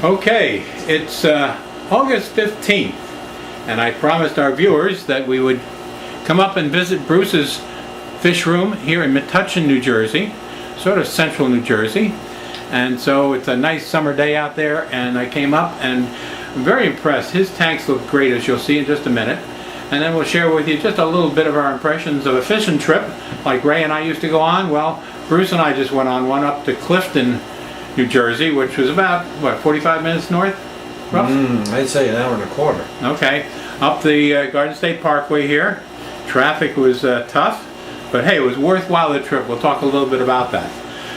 Okay, it's August 15th, and I promised our viewers that we would come up and visit Bruce's fish room here in Metuchen, New Jersey, sort of central New Jersey. And so it's a nice summer day out there, and I came up and I'm very impressed. His tanks look great, as you'll see in just a minute. And then we'll share with you just a little bit of our impressions of a fishing trip like Ray and I used to go on. Well, Bruce and I just went on one up to Clifton, New Jersey, which was about, what, 45 minutes north? Rough? I'd say an hour and a quarter. Okay, up the Garden State Parkway here. Traffic was tough, but hey, it was worthwhile the trip. We'll talk a little bit about that.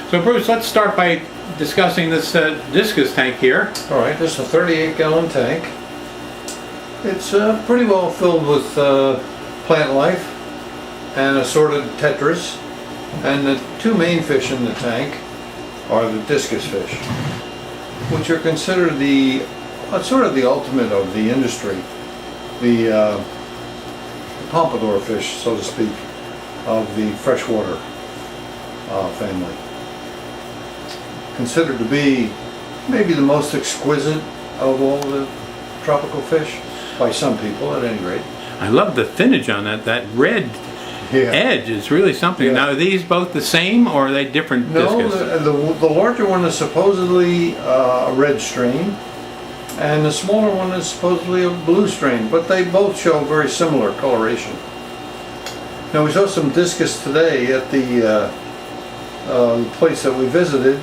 So Bruce, let's start by discussing this discus tank here. All right, this is a 38-gallon tank. It's pretty well filled with plant life and assorted tetras. And the two main fish in the tank are the discus fish, which are considered the sort of the ultimate of the industry, the pompadour fish, so to speak, of the freshwater family. Considered to be maybe the most exquisite of all the tropical fish, by some people at any rate. I love the thinnage on that red edge is really something. Yeah. Now, are these both the same, or are they different discus? No, the larger one is supposedly a red strain, and the smaller one is supposedly a blue strain, but they both show very similar coloration. Now, we saw some discus today at the place that we visited,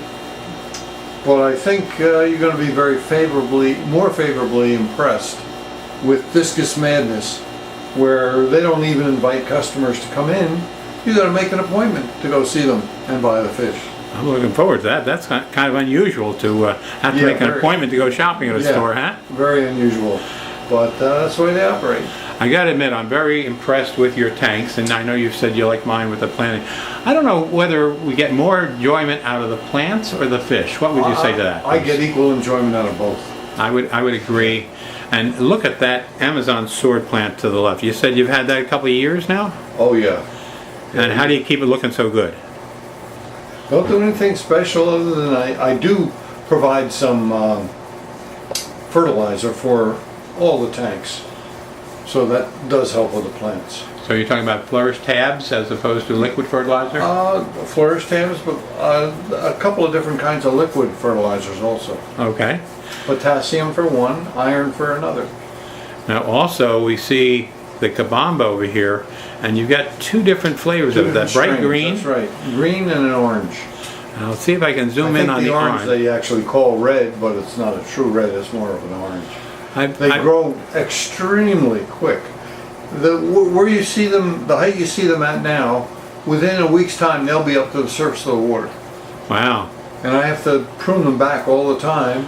but I think you're going to be more favorably impressed with Discus Madness, where they don't even invite customers to come in. You got to make an appointment to go see them and buy the fish. I'm looking forward to that. That's kind of unusual to have to make an appointment to go shopping at a store, huh? Very unusual, but that's the way they operate. I got to admit, I'm very impressed with your tanks, and I know you've said you like mine with the planting. I don't know whether we get more enjoyment out of the plants or the fish. What would you say to that? I get equal enjoyment out of both. I would agree. And look at that Amazon sword plant to the left. You said you've had that a couple of years now? Oh yeah. And how do you keep it looking so good? Don't do anything special other than I do provide some fertilizer for all the tanks. So that does help with the plants. So you're talking about flourish tabs as opposed to liquid fertilizer? Flourish tabs, but a couple of different kinds of liquid fertilizers also. Okay. Potassium for one, iron for another. Now also we see the kabamba over here, and you've got two different flavors of that bright green. That's right, green and an orange. I'll see if I can zoom in on the orange. They actually call red, but it's not a true red, it's more of an orange. They grow extremely quick. Where you see them, the height you see them at now, within a week's time they'll be up to the surface of the water. Wow. And I have to prune them back all the time.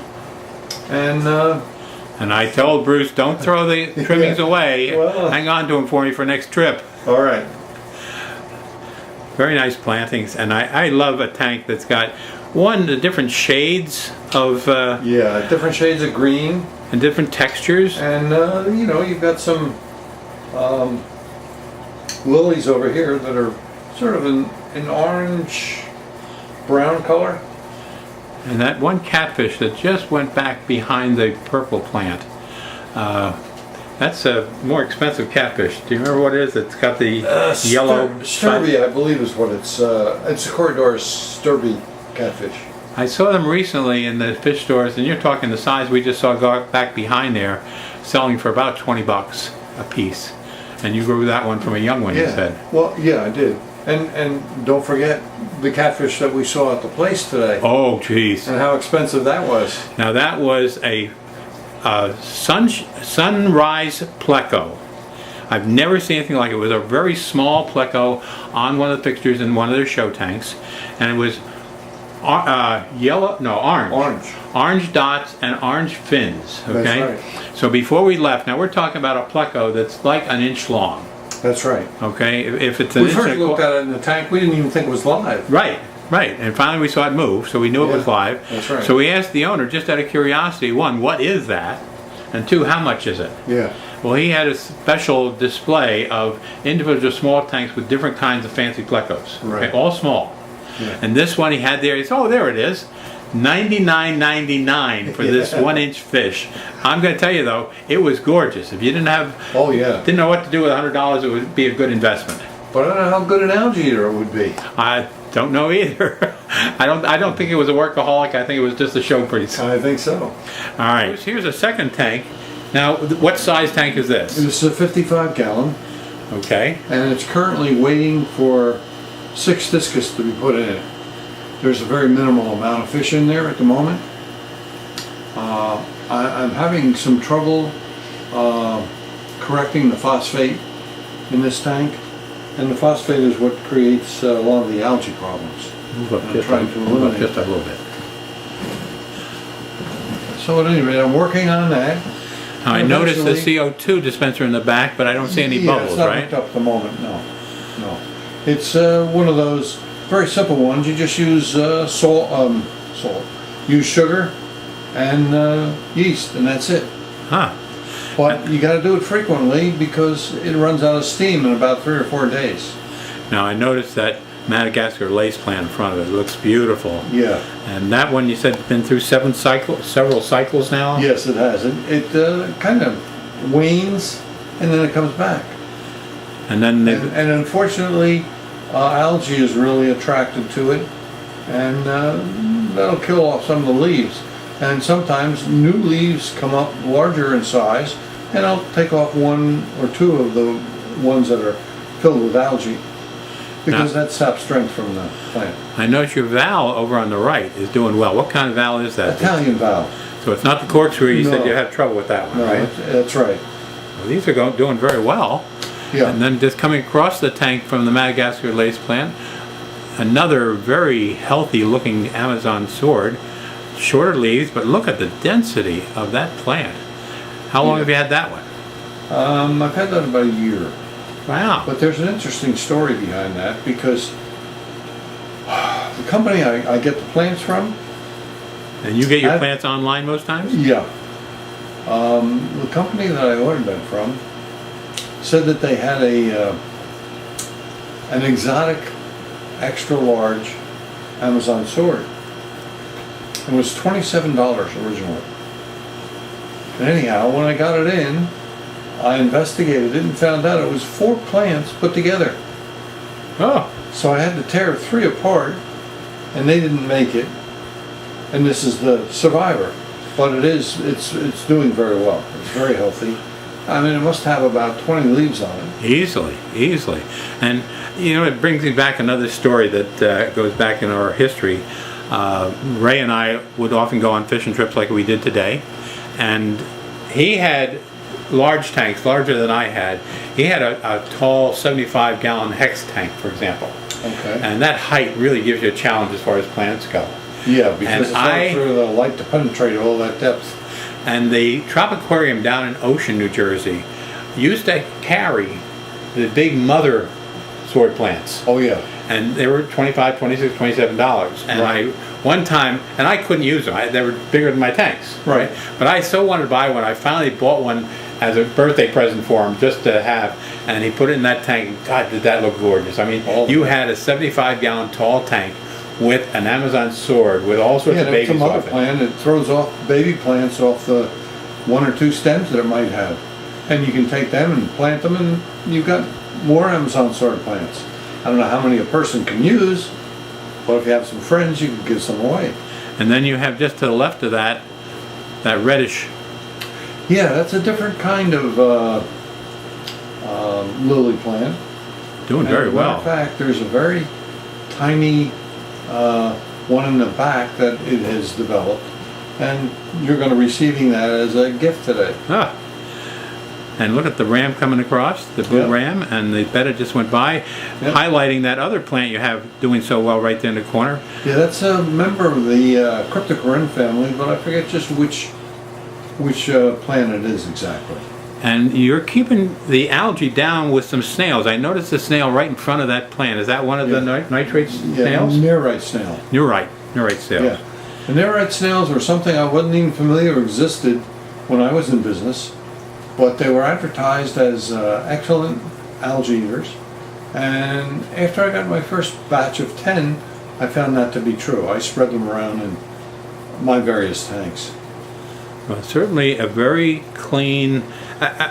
And I told Bruce, don't throw the trimmings away. Well, hang on to them for me for next trip. All right. Very nice plantings, and I love a tank that's got the different shades of different shades of green and different textures. And you know, you've got some lilies over here that are sort of an orange brown color. And that one catfish that just went back behind the purple plant, that's a more expensive catfish. Do you remember what it is? It's got the yellow... Sturby, I believe is what it's a corridor sturby catfish. I saw them recently in the fish stores, and you're talking the size we just saw go back behind there, selling for about 20 bucks a piece. And you grew that one from a young one, you said. Well, yeah, I did. And don't forget the catfish that we saw at the place today. Oh, geez. And how expensive that was. Now that was a sunrise pleco. I've never seen anything like it. It was a very small pleco on one of the fixtures in one of their show tanks. And it was orange. Orange dots and orange fins, okay? That's right. So before we left, now we're talking about a pleco that's like an inch long. That's right. Okay, if it's an we inch first looked at it in the tank, we didn't even think it was live. Right. Right, and finally we saw it move, so we knew it was Yeah, live. that's right. So we asked the owner, just out of curiosity, one, what is that? And two, how much is it? Yeah. Well, he had a special display of individual small tanks with different kinds of fancy plecos. Right. Okay, all small. Yeah. And this one he had there, he said, oh, there it is. $99.99 for this 1-inch fish. I'm going to tell you though, it was gorgeous. If you didn't Oh yeah. know what to do with $100, it would be a good investment. But I don't know how good an algae eater it would be. I don't know either. I don't think it was a workaholic. I think it was just a showpiece. I think so. All right, here's a second tank. Now, what size tank is this? This is a 55 gallon, Okay. and it's currently waiting for 6 discus to be put in it. There's a very minimal amount of fish in there at the moment. I'm having some trouble correcting the phosphate in this tank, and the phosphate is what creates a lot of the algae problems. Move up I'm just, trying to move up eliminate just a that. little bit. So at any rate, I'm working on that. Now, I noticed the Eventually- CO2 dispenser in the back, but I don't see any Yeah, bubbles, it's not right? hooked up at the moment, no. It's one of those very simple ones. You just use salt. Use sugar and yeast, and that's it. Huh. But you got to do it frequently because it runs out of steam in about 3 or 4 days. Now, I noticed that Madagascar lace plant in front of it. It looks beautiful. Yeah. And that one, you said, it's been through several cycles now? Yes, it has. It kind of wanes and then it comes back. And then they, And unfortunately, algae is really attracted to it, and that'll kill off some of the leaves. And sometimes new leaves come up larger in size, and I'll take off 1 or 2 of the ones that are filled with algae, because that saps strength from the plant. I noticed your valve over on the right is doing well. What kind of valve is that? Italian valve. So it's not the corkscrew. You said No. you had trouble with that one, No, right? that's right. Well, these are doing very well. Yeah. And then just coming across the tank from the Madagascar lace plant, another very healthy looking Amazon sword. Shorter leaves, but look at the density of that plant. How long Yeah. have you had that one? I've had that about a year. Wow. But there's an interesting story behind that, because the company I get the plants from, And you get your I've- plants online most times? yeah, the company that I ordered them from said that they had an exotic, extra large Amazon sword. It was $27 originally. And anyhow, when I got it in, I investigated it and found out it was 4 plants put together. Oh. So I had to tear 3 apart, and they didn't make it. And this is the survivor, but it's doing very well. It's very healthy. I mean, it must have about 20 leaves on it. Easily, easily. And, you know, it brings me back another story that goes back in our history. Ray and I would often go on fishing trips like we did today. And he had large tanks, larger than I had. He had a tall 75-gallon hex tank, for example. Okay. And that height really gives you a challenge as far as plants go. Yeah, because And it's not through the light to penetrate all that depth. And the Tropicarium down in Ocean, New Jersey, used to carry the big mother sword plants. Oh yeah. And they were $25, $26, $27. And Right. one time, and I couldn't use them. They were bigger than my tanks. Right. But I so wanted to buy one. I finally bought one as a birthday present for him, just to have. And he put it in that tank. God, did that look gorgeous. I mean, Oh, you yeah. had a 75-gallon tall tank with an Amazon sword with all sorts Yeah, of it's a babies mother off it. plant. It throws off baby plants off the 1 or 2 stems that it might have. And you can take them and plant them, and you've got more Amazon sword plants. I don't know how many a person can use, but if you have some friends, you can give some away. And then you have just to the left of that reddish. Yeah, that's a different kind of lily plant. Doing And very as a matter well. of fact, there's a very tiny one in the back that it has developed, and you're going to be receiving that as a gift today. Ah. And look at the ram coming across, the blue Yeah. ram, and the betta just went by, Yeah. highlighting that other plant you have doing so well right there in the corner. Yeah, that's a member of the Cryptocorinne family, but I forget just which plant it is exactly. And you're keeping the algae down with some snails. I noticed a snail right in front of that plant. Is that one of the nitrate snails? Yeah, nearite snail. You're right. Nearite snails. Yeah. The nearite snails were something I wasn't even familiar existed when I was in business, but they were advertised as excellent algae eaters. And after I got my first batch of 10, I found that to be true. I spread them around in my various tanks. Well, certainly a very clean,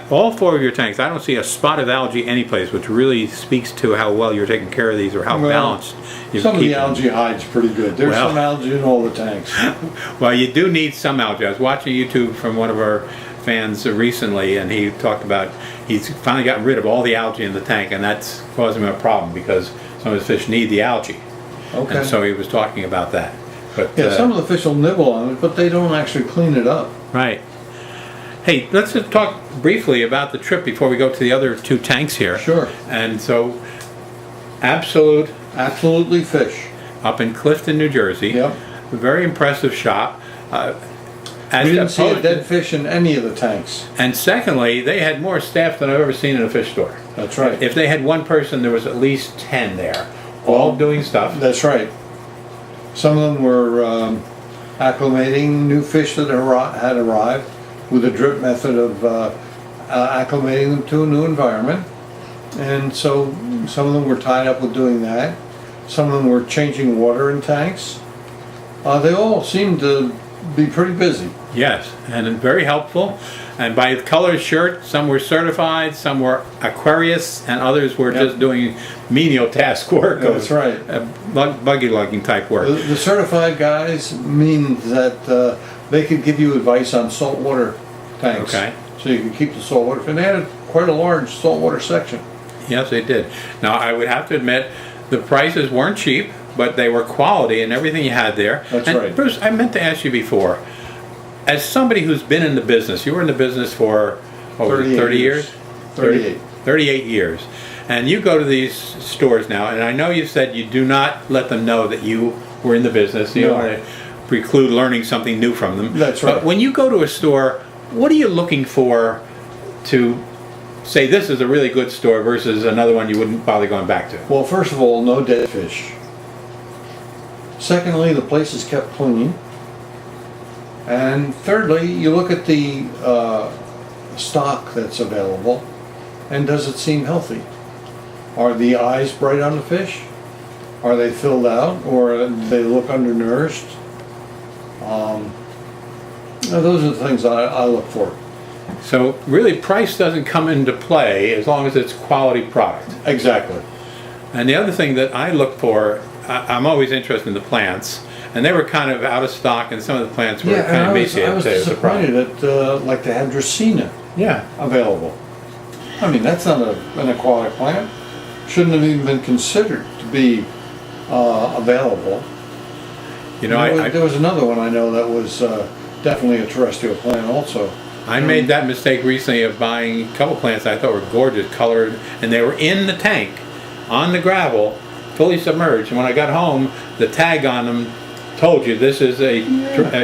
all 4 of your tanks, I don't see a spot of algae anyplace, which really speaks to how well you're taking care of these or how balanced you Some of keep the them. algae hides pretty good. There's some algae in all the tanks. Well, you do need some algae. I was watching YouTube from one of our fans recently, and he talked about he's finally gotten rid of all the algae in the tank, and that's causing him a problem because some of his fish need the algae. Okay. And so he was talking about that. But Yeah, some of the fish will nibble on it, but they don't actually clean it up. right. Hey, let's just talk briefly about the trip before we go to the other 2 tanks here. Sure. And so, Absolute Absolutely fish. up in Clifton, New Jersey. Yep. A very impressive shop. As We didn't see a opposed dead to- fish in any of the tanks. And secondly, they had more staff than I've ever seen in a fish store. That's right. If they had 1 person, there was at least 10 there, all doing stuff. That's right. Some of them were acclimating new fish that had arrived with a drip method of acclimating them to a new environment. And so some of them were tied up with doing that. Some of them were changing water in tanks. They all seemed to be pretty busy. Yes, and very helpful. And by the color shirt, some were certified, some were Aquarius, and others were Yep. just doing menial task work. That's right. Buggy lugging type work. The certified guys mean that they could give you advice on saltwater tanks. Okay. So you can keep the saltwater. And they had quite a large saltwater section. Yes, they did. Now, I would have to admit, the prices weren't cheap, but they were quality and everything you had there. That's and right. Bruce, I meant to ask you before, as somebody who's been in the business, you were in the business for over 30 years? 38. 38 years. And you go to these stores now, and I know you said you do not let them know that you were in the business. You No. don't want to preclude learning something new from them. That's right. But when you go to a store, what are you looking for to say this is a really good store versus another one you wouldn't bother going back to? Well, first of all, no dead fish. Secondly, the place is kept clean. And thirdly, you look at the stock that's available, and does it seem healthy? Are the eyes bright on the fish? Are they filled out, or do they look undernourished? Those are the things I look for. So really price doesn't come into play as long as it's quality product. Exactly. And the other thing that I look for, I'm always interested in the plants, and they were kind of out of stock, and some of the plants were kind of I emaciated. was too, is the problem. disappointed that like they had Dracaena Yeah. available. I mean, that's not an aquatic plant. Shouldn't have even been considered to be available. You know, There was another one I know that was definitely a terrestrial plant also. I made that mistake recently of buying a couple plants I thought were gorgeous, colored, and they were in the tank, on the gravel, fully submerged. And when I got home, the tag on them told you this is a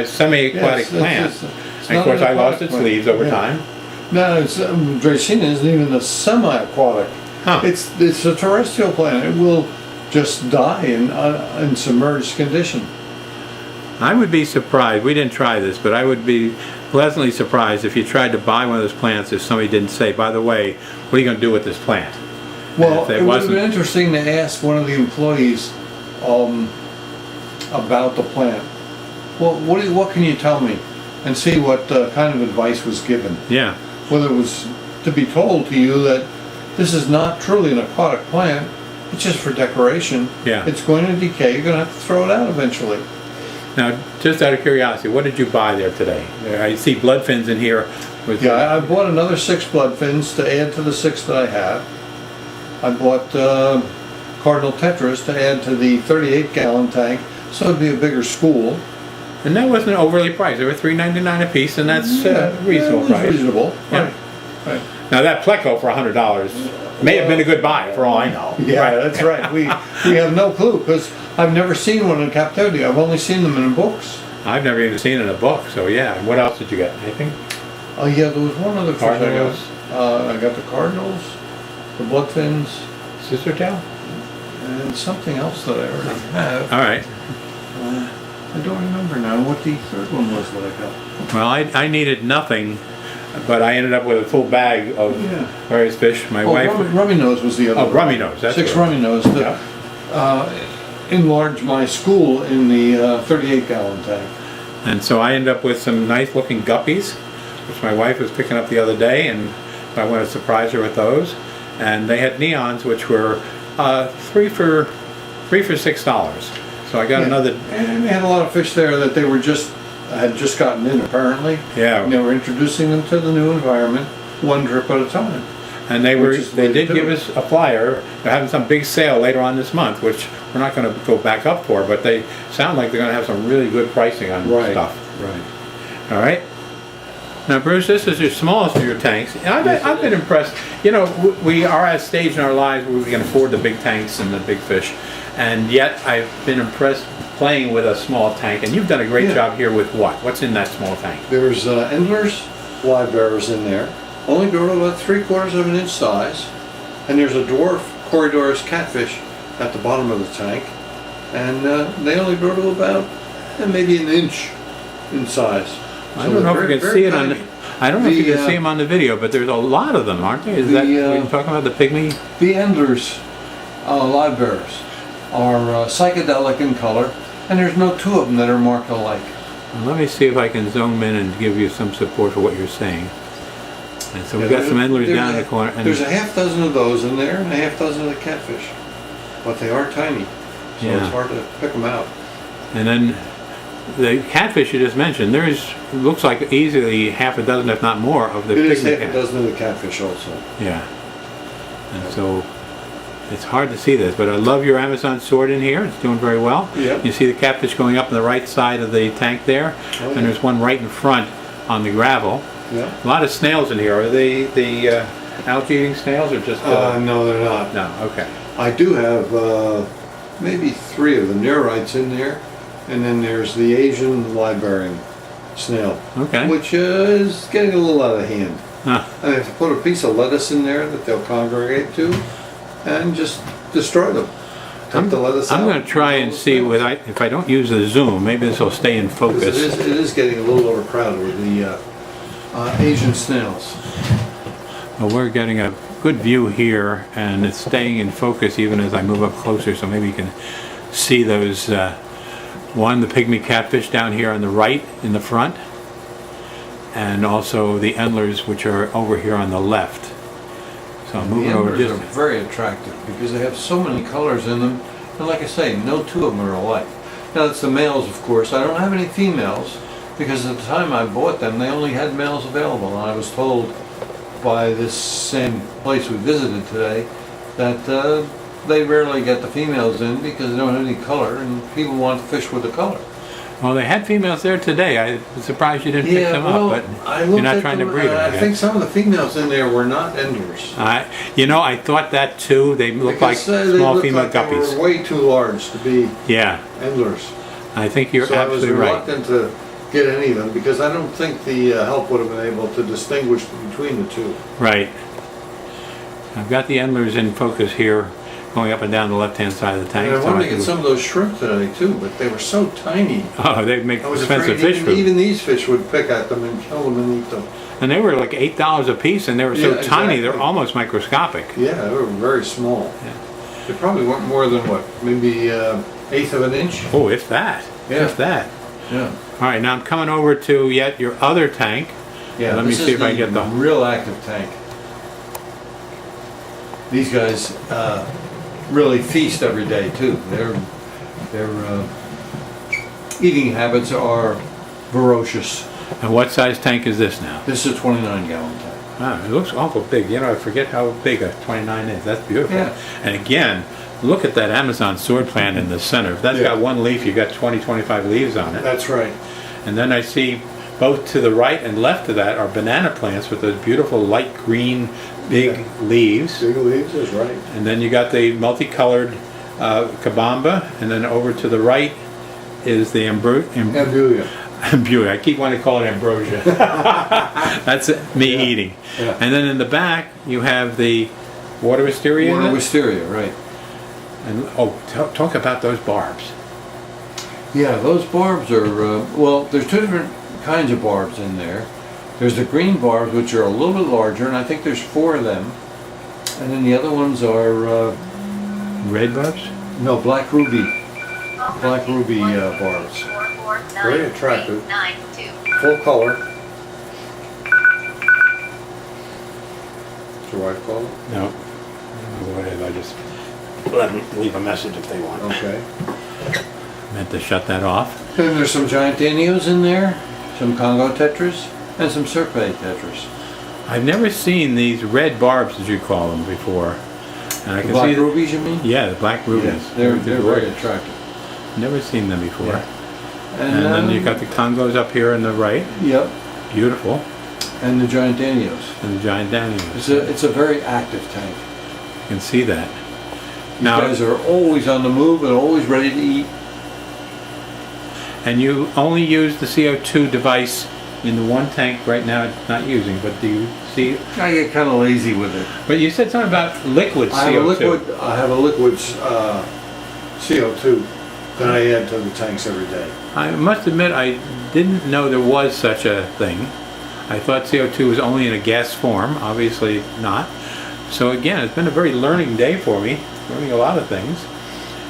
semi-aquatic Yes, plant. it's And of not course, an I lost aquatic its plant. leaves over Yeah. time. No, Dracaena isn't even a semi-aquatic. Huh. It's a terrestrial plant. It will just die in submerged condition. I would be surprised, we didn't try this, but I would be pleasantly surprised if you tried to buy one of those plants if somebody didn't say, by the way, what are you going to do with this plant? Well, If it would have been interesting to ask one of the employees about the plant. Well, what can you tell me? And see what kind of advice was given. Yeah. Whether it was to be told to you that this is not truly an aquatic plant, it's just for decoration. Yeah. It's going to decay, you're going to have to throw it out eventually. Now, just out of curiosity, what did you buy there today? I see blood fins in here. With Yeah, I bought another 6 blood fins to add to the 6 that I have. I bought Cardinal Tetras to add to the 38-gallon tank, so it'd be a bigger school. And that wasn't overly priced. They were $3.99 a piece, and that's reasonable it was price. reasonable. Yeah. Right. Now that Pleco for $100 may have been a good buy, for all I know. Yeah, Right. that's right. We have no clue because I've never seen one in captivity. I've only seen them in books. I've never even seen it in a book, so yeah. And what else did you get? Anything? Oh yeah, there was one other fish I Cardinals. got. I got the cardinals, the bloodfins, Scissor tail? and something else that I already have. All right. I don't remember now what the third one was that I got. Well, I needed nothing, but I ended up with a full bag of Yeah. various fish. My Oh, wife. rummy nose was the other Oh, one. rummy nose. That's 6 right. rummy nose. To, enlarge my school in the 38-gallon tank. And so I ended up with some nice looking guppies, which my wife was picking up the other day, and I wanted to surprise her with those. And they had neons, which were three for $6. So I got another. And they had a lot of fish there that they were had just gotten in apparently. Yeah. And they were introducing them to the new environment, one drip at a time. And they Which is the way to did do give it. us a flyer. They're having some big sale later on this month, which we're not going to go back up for, but they sound like they're going to have some really good pricing on stuff. Right. All right. Now, Bruce, this is your smallest of your tanks. And I've been impressed. You know, we are at a stage in our lives where we can afford the big tanks and the big fish, and yet I've been impressed playing with a small tank. And you've done a great job here with what? What's in that small tank? There's endlers, live bearers in there. Only grow to about 3/4 of an inch size. And there's a dwarf corridor's catfish at the bottom of the tank. And they only grow to about maybe an inch in size. I don't know if you can see it on. I don't know if you can see them on the video, but there's a lot of them, aren't there? Is that what you're talking about, the pygmy? The endlers, live bearers, are psychedelic in color, and there's no 2 of them that are marked alike. Well, let me see if I can zoom in and give you some support for what you're saying. And so we've got some endlers down in the corner. And there's a half dozen of those in there, and a half dozen of the catfish, but they are tiny, so it's hard to pick them out. And then the catfish you just mentioned, looks like easily half a dozen, if not more, of the It is pygmy half a dozen of the catfish also. Yeah. And so it's hard to see this, but I love your Amazon sword in here. It's doing very well. Yep. You see the catfish going up on the right side of the tank there, and there's one right in front on the gravel. Yeah. A lot of snails in here. Are they the algae-eating snails or just? No, they're not. No. Okay. I do have maybe 3 of the neorites in there, and then there's the Asian live-bearing snail, Okay. which is getting a little out of hand. Huh. I have to put a piece of lettuce in there that they'll congregate to, and just destroy them. Take the lettuce out. I'm going to try and see if I don't use the zoom. Maybe this will stay in focus. It is getting a little overcrowded with the Asian snails. Well, we're getting a good view here, and it's staying in focus even as I move up closer, so maybe you can see those, the pygmy catfish down here on the right in the front, and also the endlers, which are over here on the left. So I'm moving over The just... are very attractive because they have so many colors in them, and like I say, no 2 of them are alike. Now that's the males, of course. I don't have any females, because at the time I bought them, they only had males available, and I was told by this same place we visited today that they rarely get the females in because they don't have any color, and people want to fish with the color. Well, they had females there today. I was surprised you didn't pick them up, but you're not trying to breed them. I think some of the females in there were not endlers. You know, I thought that too. They look like Because, small they female looked like guppies. They were way too large to be Yeah, endlers. I think you're absolutely So I was right. reluctant to get any of them because I don't think the help would have been able to distinguish between the 2. Right. I've got the endlers in focus here, going up and down the left-hand side of the tank. And I so wanted to can- get some of those shrimp today too, but they were so tiny. Oh, they make I was expensive afraid fish food. even these fish would pick at them and kill them and eat them. And they were like $8 a piece, and they were so Yeah, tiny, they're exactly. almost microscopic. Yeah, they were very small. Yeah. They probably weren't more than what, maybe 1/8 of an inch? Oh, if that. Yeah. If that. Yeah. All right, now I'm coming over to yet your other tank. Yeah, Let me this see is if I can get the... real active tank. These guys really feast every day too. Their eating habits are ferocious. And what size tank is this now? This is a 29-gallon tank. Wow, it looks awful big. You know, I forget how big a 29 is. That's beautiful. Yeah. And again, look at that Amazon sword plant in the center. If that's got one leaf, you got 20, 25 leaves on it. That's right. And then I see both to the right and left of that are banana plants with those beautiful light green, big leaves. Big leaves is right. And then you got the multicolored kabamba, and then over to the right is the Ambulia. Beauty. I keep wanting to call it ambrosia. That's me eating. Yeah. And then in the back, you have the water wisteria. Water wisteria, right. And talk about those barbs. Yeah, those barbs are, well, there's two different kinds of barbs in there. There's the green barbs, which are a little bit larger, and I think there's 4 of them. And then the other ones are, Red barbs? no, black ruby. Black ruby barbs. Very attractive. Full color. What's your wife call it? No. Whatever. I just let them leave a message if they want. Okay. Meant to shut that off. Then there's some giant danios in there, some Congo tetras, and some Serpent tetras. I've never seen these red barbs, as you call them, before. And I The can black see rubies, you mean? Yeah, the black rubies. Yes, they're very attractive. Never seen them before. Yeah. And then you've got the Congos up here on the right. Yep. Beautiful. And the giant danios. And the giant danios. It's a very active tank. You can see that. You guys are always on the move and always ready to eat. And you only use the CO2 device in the one tank right now it's not using, but do you see? I get kind of lazy with it. But you said something about liquid CO2. I have a liquid CO2 that I add to the tanks every day. I must admit I didn't know there was such a thing. I thought CO2 was only in a gas form, obviously not. So again, it's been a very learning day for me, learning a lot of things.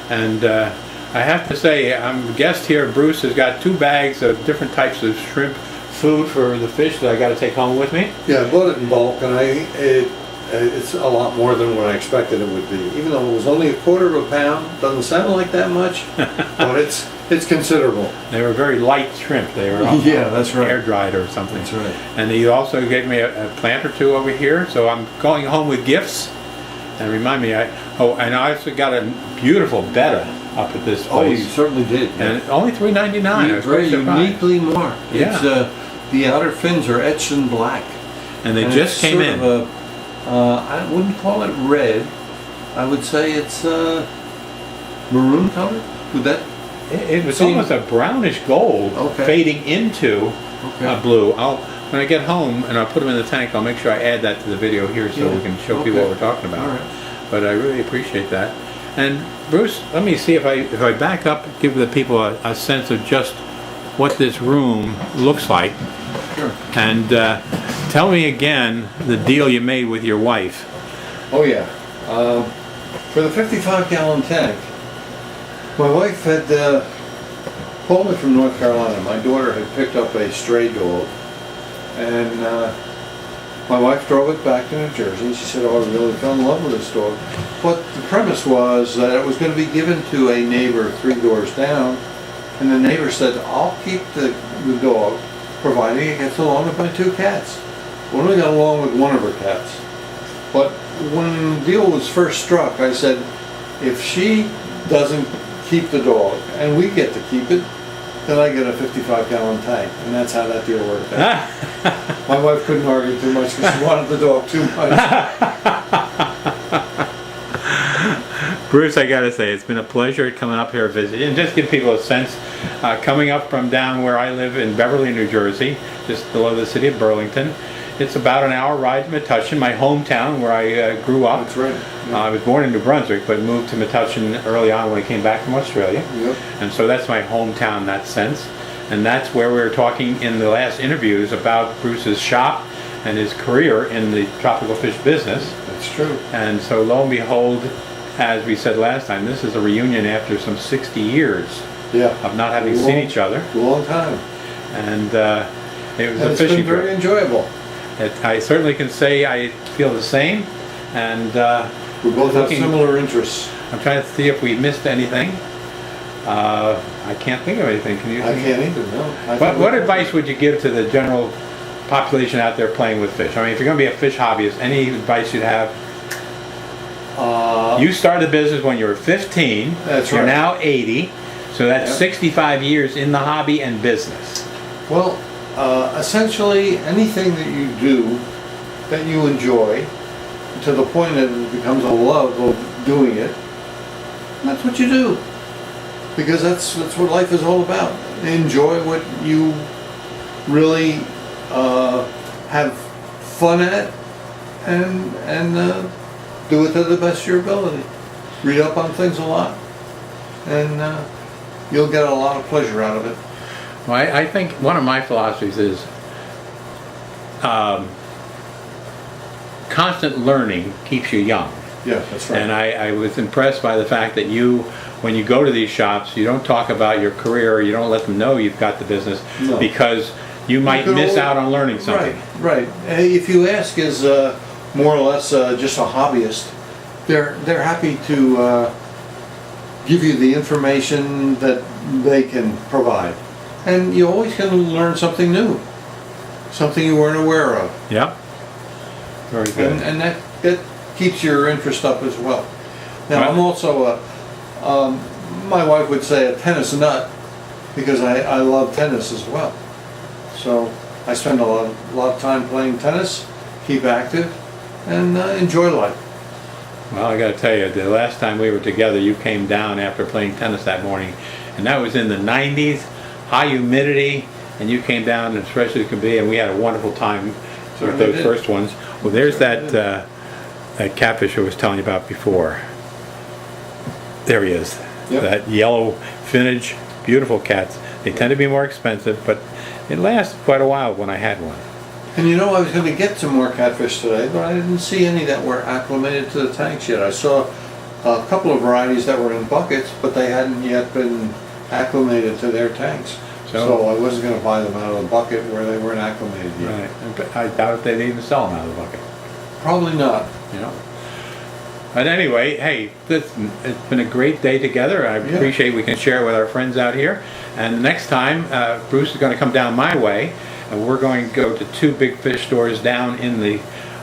And I have to say, I'm a guest here. Bruce has got 2 bags of different types of shrimp food for the fish that I got to take home with me. Yeah, I bought it in bulk, and it's a lot more than what I expected it would be. Even though it was only 1/4 pound, doesn't sound like that much, but it's considerable. They were very light shrimp. They were Yeah, that's right. air dried or something. That's right. And he also gave me a plant or 2 over here, so I'm going home with gifts. And remind me, and I also got a beautiful betta up at this Oh, you place. certainly did. And only $3.99. I was Very quite surprised. uniquely marked. Yeah. It's, the outer fins are etched in black. And they And just it's came sort in. of I wouldn't call it red. I would say it's maroon color. Would that? It was seem- almost a brownish gold, Okay. fading into Okay. blue. When I get home and I put them in the tank, I'll make sure I add that to the video here so Yeah. we can show people Okay. what we're talking about. All right. But I really appreciate that. And Bruce, let me see if I back up, give the people a sense of just what this room looks like. Sure. And tell me again the deal you made with your wife. Oh yeah. For the 55-gallon tank, my wife had called me from North Carolina. My daughter had picked up a stray dog, and my wife drove it back to New Jersey. She said, "Oh, I really fell in love with this dog." But the premise was that it was going to be given to a neighbor 3 doors down, and the neighbor said, "I'll keep the dog, providing it gets along with my 2 cats." We only got along with one of her cats. But when the deal was first struck, I said, if she doesn't keep the dog and we get to keep it, then I get a 55-gallon tank. And that's how that deal worked out. My wife couldn't argue too much because she wanted the dog too much. Bruce, I gotta say, it's been a pleasure coming up here visiting and just give people a sense. Coming up from down where I live in Beverly, New Jersey, just below the city of Burlington. It's about an hour ride to Metuchen, my hometown where I grew up. That's right. I was born in New Brunswick, but moved to Metuchen early on when I came back from Australia. Yep. And so that's my hometown in that sense. And that's where we were talking in the last interviews about Bruce's shop and his career in the tropical fish business. That's true. And so lo and behold, as we said last time, this is a reunion after some 60 years Yeah. of not having seen each other. Long time. And it was And a it's fishing been very trip. enjoyable. I certainly can say I feel the same. And We both have looking- similar interests. I'm trying to see if we missed anything. I can't think of anything. Can you? I can't either, no. What advice would you give to the general population out there playing with fish? I mean, if you're going to be a fish hobbyist, any advice you'd have? You started the business when you were 15. That's You're right. now 80. So that's Yep. 65 years in the hobby and business. Well, essentially anything that you do that you enjoy to the point that it becomes a love of doing it, that's what you do. Because that's what life is all about. enjoy what you really have fun at, and do it to the best of your ability. Read up on things a lot, and you'll get a lot of pleasure out of it. Well, I think one of my philosophies is constant learning keeps you young. Yeah, that's right. And I was impressed by the fact that you, when you go to these shops, you don't talk about your career, you don't let them know you've got the business, No. because you might miss out on learning something. Right. If you ask is more or less just a hobbyist, they're happy to give you the information that they can provide. And you always can learn something new, something you weren't aware of. Yep. Very good. And that keeps your interest up as well. Now, Right. I'm also my wife would say a tennis nut, because I love tennis as well. So I spend a lot of time playing tennis, keep active, and enjoy life. Well, I got to tell you, the last time we were together, you came down after playing tennis that morning, and that was in the 90s, high humidity, and you came down as fresh as could be, and we had a wonderful time with Certainly those did. first ones. Well, there's Certainly that catfish I was telling you about before. There he is. Yep. That yellow finage, beautiful cats. They tend to be more expensive, but it lasts quite a while when I had one. And you know, I was going to get some more catfish today, but I didn't see any that were acclimated to the tanks yet. I saw a couple of varieties that were in buckets, but they hadn't yet been acclimated to their tanks. So I wasn't going to buy them out of the bucket where they weren't acclimated yet. Right. But I doubt if they'd even sell them out of the bucket. Probably not. You know. But anyway, hey, it's been a great day together. I appreciate we can share with our friends out here. And the next time, Bruce is going to come down my way, and we're going to go to two big fish stores down in the,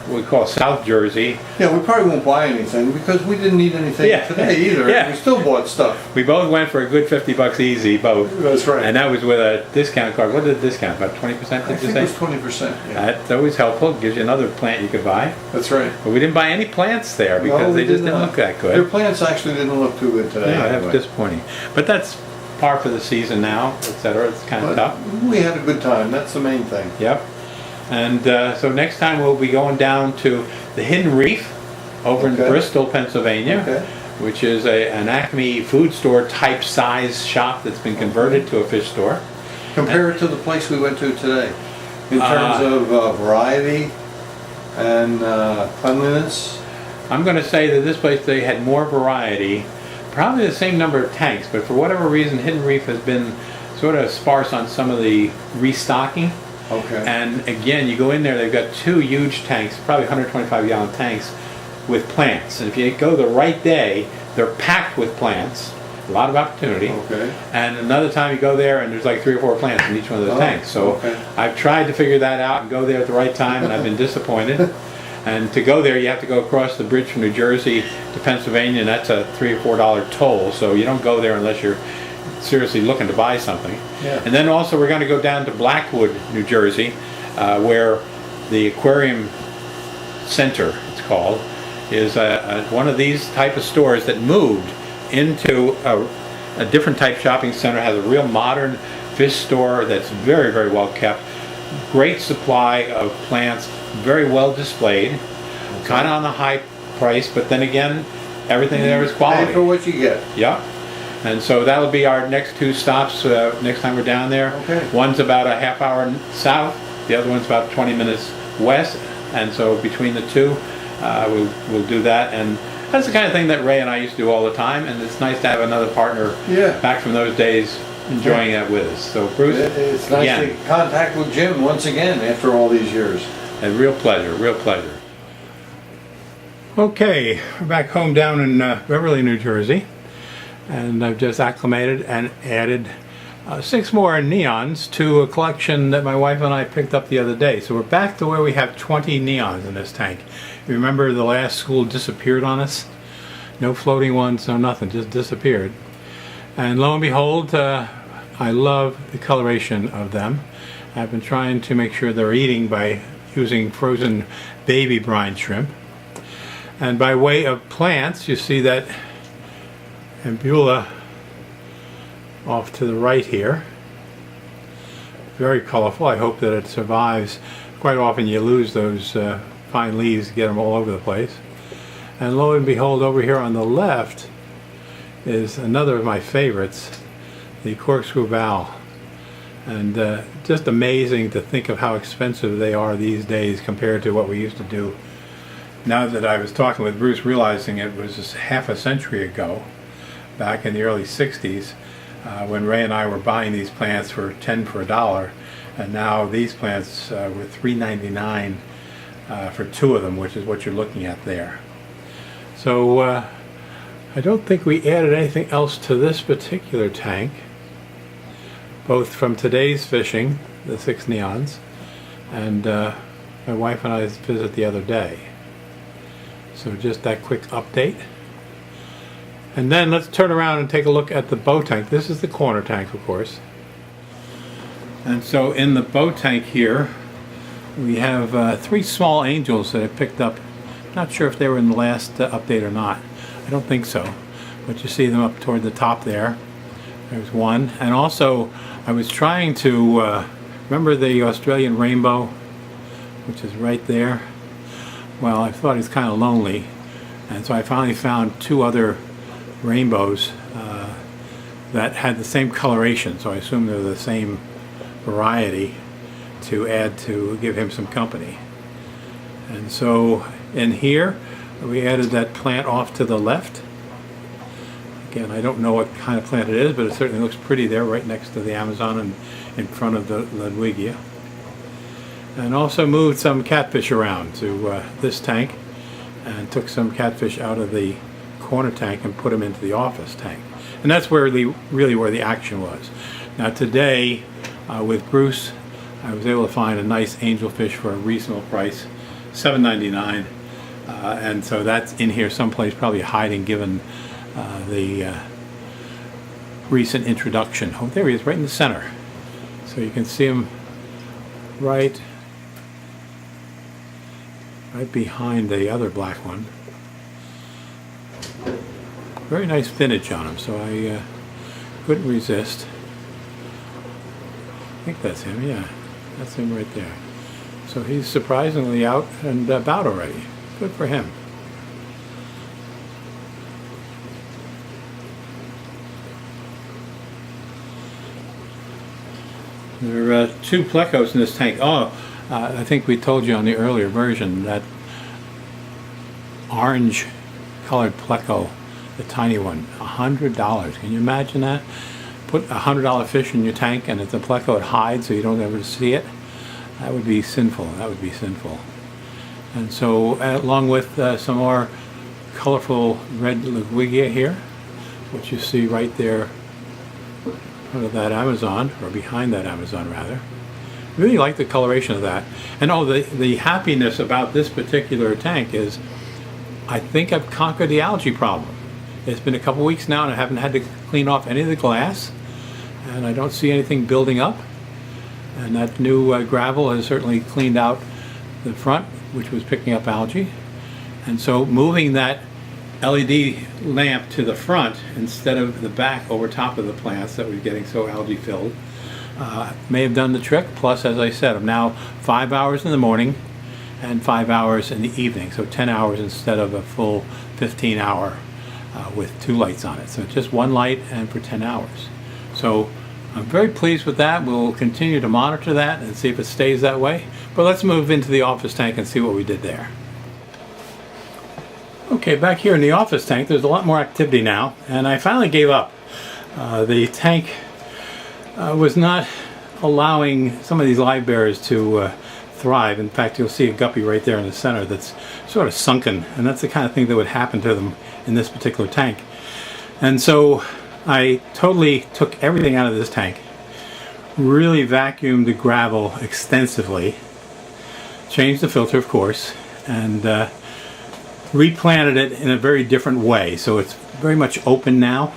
what we call South Jersey. Yeah, we probably won't buy anything because we didn't need anything today either. Yeah. We still bought stuff. We both went for a good $50 easy, both. That's right. And that was with a discount card. What did the discount? About 20%, did I you think say? it was 20%. Yeah. That's always helpful. Gives you another plant you could buy. That's right. But we didn't buy any plants there because No, we they just did didn't not. look that good. Their plants actually didn't look too good today. Yeah, that anyway. was disappointing. But that's par for the season now, etc. It's kind of But tough. we had a good time. That's the main thing. Yep. And so next time we'll be going down to the Hidden Reef over in Okay. Bristol, Pennsylvania, Okay. which is an Acme food store type size shop that's been converted to a fish store. Compare it to the place we went to today in terms of variety and cleanliness. I'm going to say that this place, they had more variety, probably the same number of tanks, but for whatever reason Hidden Reef has been sort of sparse on some of the restocking. Okay. And again, you go in there, they've got two huge tanks, probably 125 gallon tanks with plants. And if you go the right day, they're packed with plants, a lot of opportunity. Okay. And another time you go there and there's like 3 or 4 plants in each one of those tanks. So okay. I've tried to figure that out and go there at the right time, and I've been disappointed. And to go there, you have to go across the bridge from New Jersey to Pennsylvania, and that's a $3 or $4 toll. So you don't go there unless you're seriously looking to buy something. Yeah. And then also we're going to go down to Blackwood, New Jersey, where the Aquarium Center, it's called, is one of these type of stores that moved into a different type shopping center, has a real modern fish store that's very, very well kept. Great supply of plants, very well displayed, kind of on the high price, but then again, everything there is quality. Pay for what you get. Yep. And so that'll be our next 2 stops next time we're down there. Okay. One's about a half hour south, the other one's about 20 minutes west, and so between the two, we'll do that. And that's the kind of thing that Ray and I used to do all the time, and it's nice to have another partner back from those days enjoying that with us. So Bruce, It's nice again, to contact with Jim once again after all these years. a real pleasure, real pleasure. Okay, we're back home down in Beverly, New Jersey. And I've just acclimated and added 6 more neons to a collection that my wife and I picked up the other day. So we're back to where we have 20 neons in this tank. You remember the last school disappeared on us? No floating ones, no nothing, just disappeared. And lo and behold, I love the coloration of them. I've been trying to make sure they're eating by using frozen baby brine shrimp. And by way of plants, you see that Ambula off to the right here. very colorful. I hope that it survives. Quite often you lose those fine leaves, get them all over the place. And lo and behold, over here on the left is another of my favorites, the corkscrew bow. And just amazing to think of how expensive they are these days compared to what we used to do. Now that I was talking with Bruce, realizing it was just half a century ago, back in the early 60s, when Ray and I were buying these plants for 10 for $1, and now these plants were $3.99 for 2 of them, which is what you're looking at there. So I don't think we added anything else to this particular tank, both from today's fishing, the 6 neons, and my wife and I's visit the other day. So just that quick update. And then let's turn around and take a look at the bow tank. This is the corner tank, of course. And so in the bow tank here, we have 3 small angels that I picked up. Not sure if they were in the last update or not. I don't think so. But you see them up toward the top there. There's one. And also, I was trying to remember the Australian rainbow, which is right there. Well, I thought he was kind of lonely, and so I finally found 2 other rainbows that had the same coloration, so I assume they're the same variety, to add to give him some company. And so in here we added that plant off to the left. Again, I don't know what kind of plant it is, but it certainly looks pretty there right next to the Amazon and in front of the Ludwigia. And also moved some catfish around to this tank, and took some catfish out of the corner tank and put them into the office tank. And that's where really where the action was. Now today, with Bruce, I was able to find a nice angelfish for a reasonable price, $7.99, and so that's in here someplace, probably hiding given the recent introduction. Oh, there he is, right in the center. So you can see him right behind the other black one. Very nice vintage on him, so I couldn't resist. I think that's him, yeah. That's him right there. So he's surprisingly out and about already. Good for him. There are 2 plecos in this tank. Oh, I think we told you on the earlier version that orange colored pleco, the tiny one, $100. Can you imagine that? Put a $100 fish in your tank and it's a pleco, it hides so you don't ever see it. That would be sinful. That would be sinful. And so along with some more colorful red Ludwigia here, which you see right there in front of that Amazon, or behind that Amazon rather. Really like the coloration of that. And oh, the happiness about this particular tank is I think I've conquered the algae problem. It's been a couple weeks now and I haven't had to clean off any of the glass, and I don't see anything building up. And that new gravel has certainly cleaned out the front, which was picking up algae. And so moving that LED lamp to the front instead of the back over top of the plants that were getting so algae filled may have done the trick. Plus, as I said, I'm now 5 hours in the morning and 5 hours in the evening, so 10 hours instead of a full 15 hour with 2 lights on it. So just 1 light and for 10 hours. So I'm very pleased with that. We'll continue to monitor that and see if it stays that way. But let's move into the office tank and see what we did there. Okay, back here in the office tank, there's a lot more activity now, and I finally gave up. The tank was not allowing some of these live bearers to thrive. In fact, you'll see a guppy right there in the center that's sort of sunken, and that's the kind of thing that would happen to them in this particular tank. And so I totally took everything out of this tank, really vacuumed the gravel extensively, changed the filter of course, and replanted it in a very different way. So it's very much open now,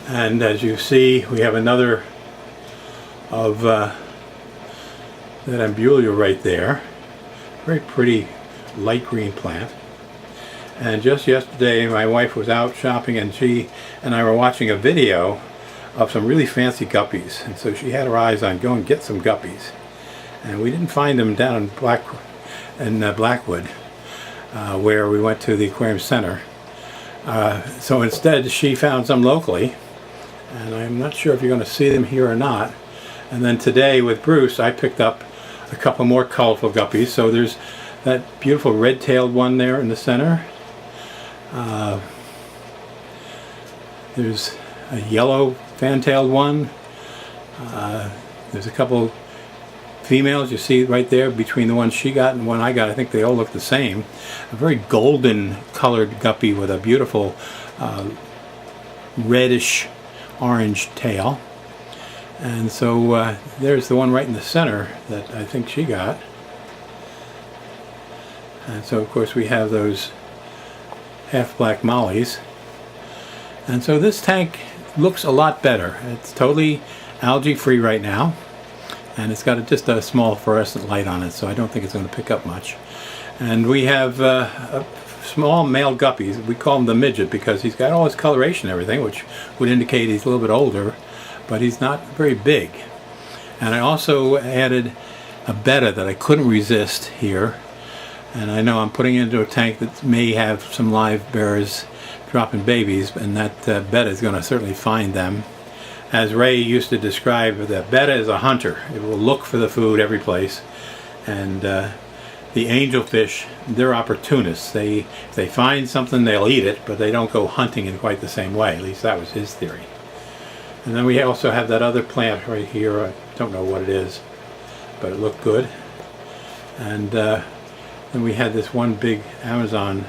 and as you see we have another of that ambulia right there, very pretty light green plant. And just yesterday my wife was out shopping and she and I were watching a video of some really fancy guppies, and so she had her eyes on go and get some guppies, and we didn't find them down in Blackwood, where we went to the aquarium center. So instead she found some locally, and I'm not sure if you're going to see them here or not. And then today with Bruce I picked up a couple more colorful guppies. So there's that beautiful red-tailed one there in the center. There's a yellow fan-tailed one. There's a couple females you see right there between the one she got and one I got. I think they all look the same. A very golden colored guppy with a beautiful reddish orange tail. And so there's the one right in the center that I think she got. And so of course we have those half black mollies. And so this tank looks a lot better. It's totally algae free right now, and it's got just a small fluorescent light on it, so I don't think it's going to pick up much. And we have a small male guppies. We call him the midget because he's got all his coloration and everything, which would indicate he's a little bit older, but he's not very big. And I also added a betta that I couldn't resist here, and I know I'm putting it into a tank that may have some live bearers dropping babies, and that betta is going to certainly find them. As Ray used to describe, the betta is a hunter. It will look for the food every place. And the angelfish, they're opportunists. If they find something, they'll eat it, but they don't go hunting in quite the same way. At least that was his theory. And then we also have that other plant right here. I don't know what it is, but it looked good. And then we had this one big Amazon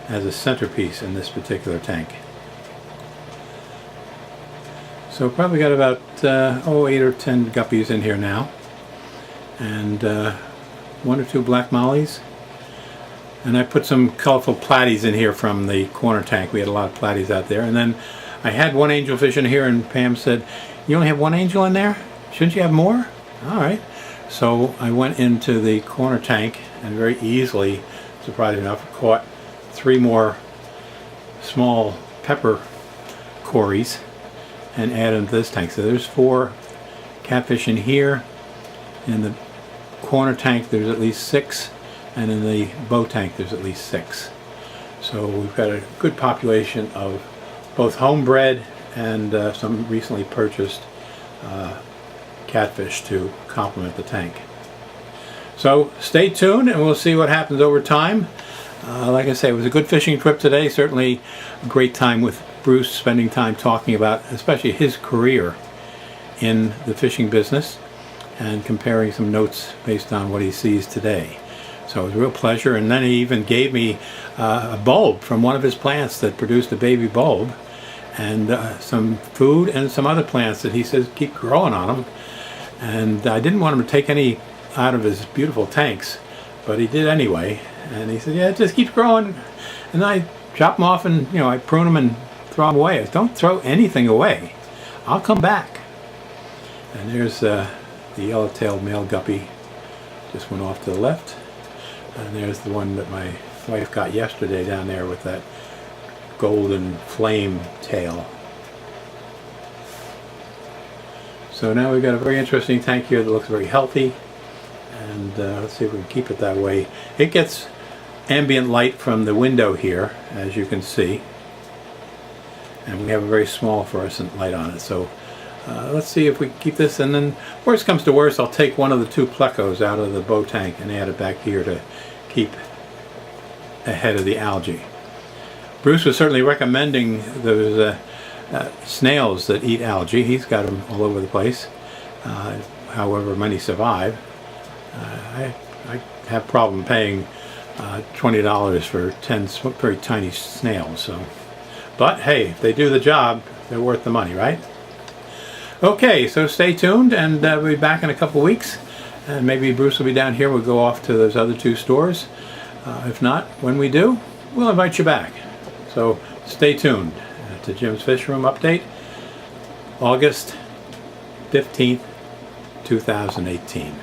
as a centerpiece in this particular tank. So probably got about 8 or 10 guppies in here now, and 1 or 2 black mollies. And I put some colorful platies in here from the corner tank. We had a lot of platies out there. And then I had one angelfish in here, and Pam said, "You only have one angel in there? Shouldn't you have more?" All right. So I went into the corner tank and very easily, surprisingly enough, caught 3 more small pepper cories and added them to this tank. So there's 4 catfish in here. In the corner tank there's at least 6, and in the bow tank there's at least 6. So we've got a good population of both homebred and some recently purchased catfish to complement the tank. So stay tuned and we'll see what happens over time. Like I say, it was a good fishing trip today. Certainly a great time with Bruce, spending time talking about especially his career in the fishing business and comparing some notes based on what he sees today. So it was a real pleasure. And then he even gave me a bulb from one of his plants that produced a baby bulb, and some food and some other plants that he says keep growing on them. And I didn't want him to take any out of his beautiful tanks, but he did anyway. And he said, "Yeah, it just keeps growing." And I chop them off and, I prune them and throw them away. I said, "Don't throw anything away. I'll come back." And there's the yellow-tailed male guppy. Just went off to the left. And there's the one that my wife got yesterday down there with that golden flame tail. So now we've got a very interesting tank here that looks very healthy. And let's see if we can keep it that way. It gets ambient light from the window here, as you can see, and we have a very small fluorescent light on it. So let's see if we can keep this, and then worst comes to worst, I'll take one of the 2 plecos out of the bow tank and add it back here to keep ahead of the algae. Bruce was certainly recommending those snails that eat algae. He's got them all over the place. However many survive. I have a problem paying $20 for 10 very tiny snails. So, but hey, if they do the job, they're worth the money, right? Okay, so stay tuned, and we'll be back in a couple weeks, and maybe Bruce will be down here. We'll go off to those other 2 stores. If not, when we do, we'll invite you back. So stay tuned to Jim's Fish Room Update, August 15th, 2018.